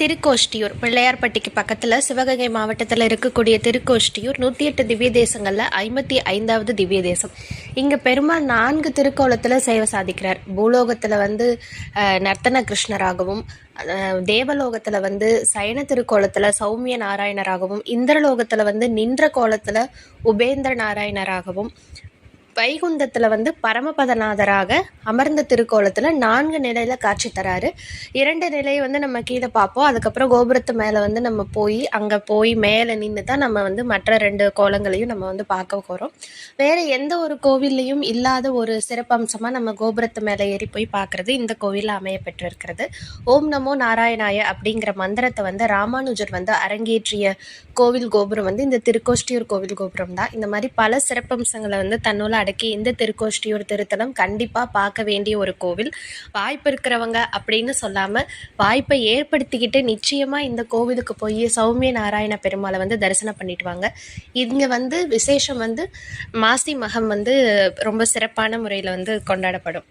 திருக்கோஷ்டியூர் பிள்ளையார்பட்டிக்கு பக்கத்தில் சிவகங்கை மாவட்டத்தில் இருக்கக்கூடிய திருக்கோஷ்டியூர் 108 திவ்ய தேசங்களில் 55வது திவ்ய தேசம். இங்கே பெருமாள் 4 திருக்கோலத்தில் சேவை சாதிக்கிறார். பூலோகத்தில் நர்த்தன கிருஷ்ணராகவும், தேவலோகத்தில் சயன திருக்கோலத்தில் சௌமிய நாராயணராகவும், இந்திரலோகத்தில் நின்ற கோலத்தில் உபேந்திர நாராயணராகவும், வைகுந்தத்தில் பரமபதநாதராக அமர்ந்த திருக்கோலத்தில் 4 நிலையில் காட்சி தராரு. 2 நிலையை நம்ம கீழே பார்ப்போம். அதுக்கப்புறம் கோபுரத்து மேலே நம்ம போய் அங்கே போய் மேலே நின்று தான் நம்ம மற்ற 2 கோலங்களையும் நம்ம பார்க்க போகிறோம். வேறு எந்த ஒரு கோவில்லையும் இல்லாத ஒரு சிறப்பம்சமாக நம்ம கோபுரத்து மேலே ஏறி போய் பார்க்குறது இந்த கோவிலில் அமைய பெற்றிருக்கிறது. ஓம் நமோ நாராயணாய அப்படிங்கிற மந்திரத்தை ராமானுஜர் அரங்கேற்றிய கோவில் கோபுரம் இந்த திருக்கோஷ்டியூர் கோவில் கோபுரம் தான். இந்த மாதிரி பல சிறப்பம்சங்களை தன்னோட அடக்கி இந்த திருக்கோஷ்டியூர் திருத்தலம் கண்டிப்பாக பார்க்க வேண்டிய ஒரு கோவில். வாய்ப்பு இருக்கிறவங்க அப்படின்னு சொல்லாமல் வாய்ப்பை ஏற்படுத்திக்கிட்டு நிச்சயமாக இந்த கோவிலுக்கு போய் சௌமிய நாராயண பெருமாளை தரிசனம் பண்ணிட்டு வாங்க. இங்கே விசேஷம் மாசி மகம் ரொம்ப சிறப்பான முறையில் கொண்டாடப்படும்.